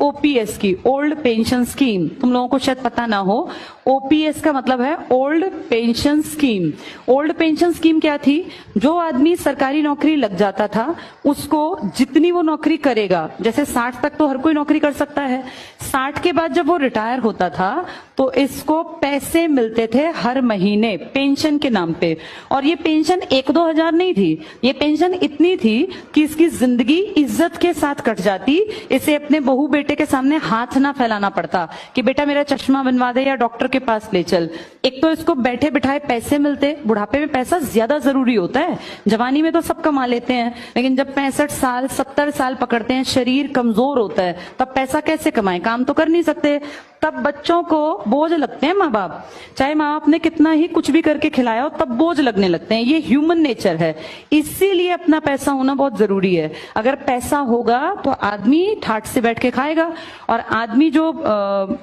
OPS की, old pension scheme, तुम लोगों को शायद पता ना हो, ओपीएस का मतलब है old pension scheme. Old pension scheme क्या थी? जो आदमी सरकारी नौकरी लग जाता था उसको जितनी वो नौकरी करेगा, जैसे 60 तक तो हर कोई नौकरी कर सकता है, 60 के बाद जब वो रिटायर होता था तो इसको पैसे मिलते थे हर महीने पेंशन के नाम पे। और ये पेंशन 1-2 हजार नहीं थी, ये पेंशन इतनी थी कि इसकी जिंदगी इज्जत के साथ कट जाती। इसे अपने बहू बेटे के सामने हाथ ना फैलाना पड़ता कि बेटा मेरा चश्मा बनवा दे या डॉक्टर के पास ले चल। एक तो इसको बैठे बिठाए पैसे मिलते, बुढ़ापे में पैसा ज्यादा जरूरी होता है, जवानी में तो सब कमा लेते हैं, लेकिन जब 65 साल 70 साल पकड़ते हैं, शरीर कमजोर होता है, तब पैसा कैसे कमाएं? काम तो कर नहीं सकते। तब बच्चों को बोझ लगते हैं माँ बाप, चाहे माँ बाप ने कितना ही कुछ भी करके खिलाया हो, तब बोझ लगने लगते हैं। ये ह्यूमन नेचर है, इसीलिए अपना पैसा होना बहुत जरूरी है। अगर पैसा होगा तो आदमी ठाट से बैठ के खाएगा। और आदमी जो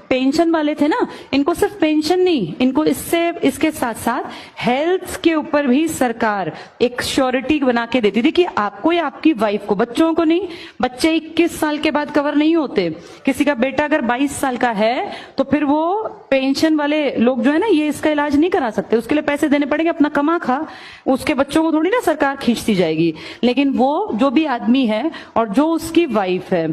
पेंशन वाले थे ना, इनको सिर्फ पेंशन नहीं, इनको इसके साथ साथ हेल्थ के ऊपर भी सरकार एक श्योरिटी बना के देती थी कि आपको या आपकी वाइफ को, बच्चों को नहीं। बच्चे 21 साल के बाद कवर नहीं होते। किसी का बेटा अगर 22 साल का है तो फिर वो पेंशन वाले लोग जो है ना, ये इसका इलाज नहीं करा सकते, उसके लिए पैसे देने पड़ेंगे, अपना कमा खा। उसके बच्चों को थोड़ी ना सरकार खींचती जाएगी। लेकिन वो जो भी आदमी है और जो उसकी वाइफ है,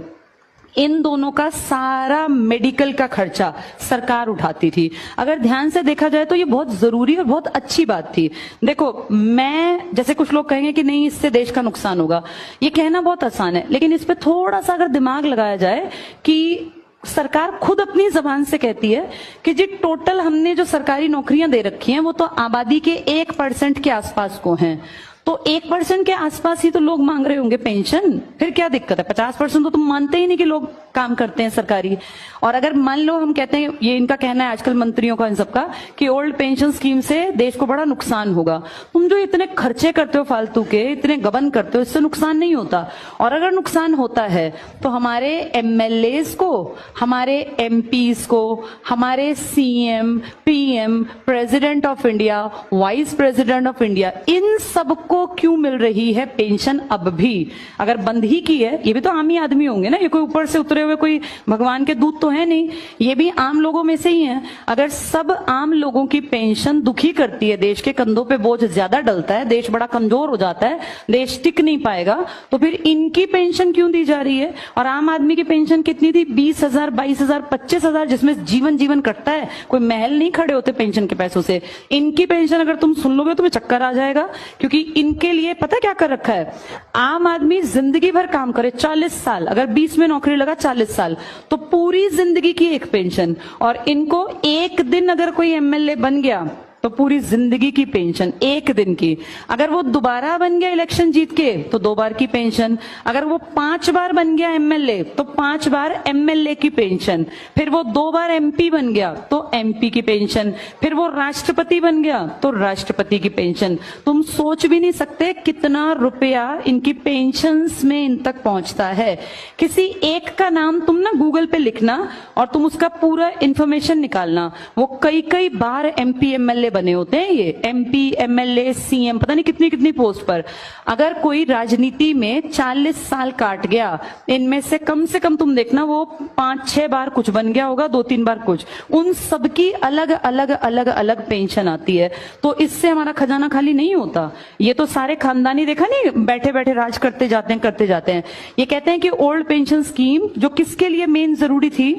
इन दोनों का सारा मेडिकल का खर्चा सरकार उठाती थी। अगर ध्यान से देखा जाए तो ये बहुत जरूरी और बहुत अच्छी बात थी। देखो, मैं जैसे कुछ लोग कहेंगे कि नहीं इससे देश का नुकसान होगा, ये कहना बहुत आसान है, लेकिन इस पे थोड़ा सा अगर दिमाग लगाया जाए कि सरकार खुद अपनी जबान से कहती है कि जी टोटल हमने जो सरकारी नौकरियां दे रखी हैं वो तो आबादी के 1% के आसपास को हैं। तो 1% के आसपास ही तो लोग मांग रहे होंगे पेंशन, फिर क्या दिक्कत है? 50% तो तुम मानते ही नहीं कि लोग काम करते हैं सरकारी। और अगर मान लो हम कहते हैं, ये इनका कहना है आजकल मंत्रियों का इन सबका, कि ओल्ड पेंशन स्कीम से देश को बड़ा नुकसान होगा। तुम जो इतने खर्चे करते हो फालतू के, इतने गबन करते हो, इससे नुकसान नहीं होता। और अगर नुकसान होता है तो हमारे एमएलएस को, हमारे एमपीज को, हमारे CM, PM, president of India, vice president of India, इन सबको क्यों मिल रही है पेंशन अब भी? अगर बंद ही की है, ये भी तो आम ही आदमी होंगे ना, ये कोई ऊपर से उतरे हुए कोई भगवान के दूत तो है नहीं, ये भी आम लोगों में से ही हैं। अगर सब आम लोगों की पेंशन दुखी करती है, देश के कंधों पे बोझ ज्यादा डलता है, देश बड़ा कमजोर हो जाता है, देश टिक नहीं पाएगा, तो फिर इनकी पेंशन क्यों दी जा रही है? और आम आदमी की पेंशन कितनी थी? 20,000, 22,000, 25,000, जिसमें जीवन कटता है, कोई महल नहीं खड़े होते पेंशन के पैसों से। इनकी पेंशन अगर तुम सुन लोगे तुम्हें चक्कर आ जाएगा, क्योंकि इनके लिए पता क्या कर रखा है? आम आदमी जिंदगी भर काम करे, 40 साल, अगर 20 में नौकरी लगा 40 साल, तो पूरी जिंदगी की एक पेंशन। और इनको एक दिन अगर कोई एमएलए बन गया तो पूरी जिंदगी की पेंशन, एक दिन की। अगर वो दोबारा बन गया इलेक्शन जीत के तो 2 बार की पेंशन। अगर वो 5 बार बन गया एमएलए तो 5 बार एमएलए की पेंशन। फिर वो 2 बार एमपी बन गया तो एमपी की पेंशन। फिर वो राष्ट्रपति बन गया तो राष्ट्रपति की पेंशन। तुम सोच भी नहीं सकते कितना रुपया इनकी पेंशन्स में इन तक पहुंचता है। किसी एक का नाम तुम ना गूगल पे लिखना और तुम उसका पूरा इंफॉर्मेशन निकालना, वो कई बार एमपी एमएलए बने होते हैं। ये एमपी, एमएलए, सीएम, पता नहीं कितनी कितनी पोस्ट पर। अगर कोई राजनीति में 40 साल काट गया, इनमें से कम तुम देखना वो 5-6 बार कुछ बन गया होगा, 2-3 बार कुछ। उन सबकी अलग अलग पेंशन आती है। तो इससे हमारा खजाना खाली नहीं होता। ये तो सारे खानदानी, देखा नहीं, बैठे बैठे राज करते जाते हैं। ये कहते हैं कि ओल्ड पेंशन स्कीम जो किसके लिए मेन जरूरी थी?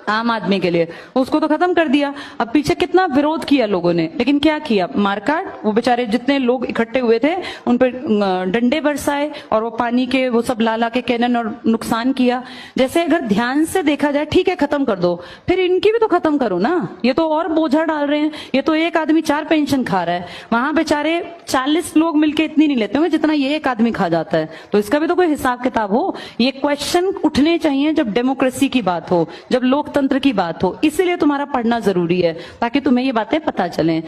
आम आदमी के लिए, उसको तो खत्म कर दिया। अब पीछे कितना विरोध किया लोगों ने, लेकिन क्या किया? मारकाट। वो बेचारे जितने लोग इकट्ठे हुए थे उन पर डंडे बरसाए और वो पानी के वो सब ला के कैनन और नुकसान किया। जैसे अगर ध्यान से देखा जाए, ठीक है खत्म कर दो, फिर इनकी भी तो खत्म करो ना। ये तो और बोझा डाल रहे हैं। ये तो एक आदमी 4 पेंशन खा रहा है, वहां बेचारे 40 लोग मिलके इतनी नहीं लेते होंगे जितना ये एक आदमी खा जाता है। तो इसका भी तो कोई हिसाब किताब हो। ये क्वेश्चन उठने चाहिए जब डेमोक्रेसी की बात हो, जब लोकतंत्र की बात हो। इसीलिए तुम्हारा पढ़ना जरूरी है, ताकि तुम्हें ये बातें पता चलें।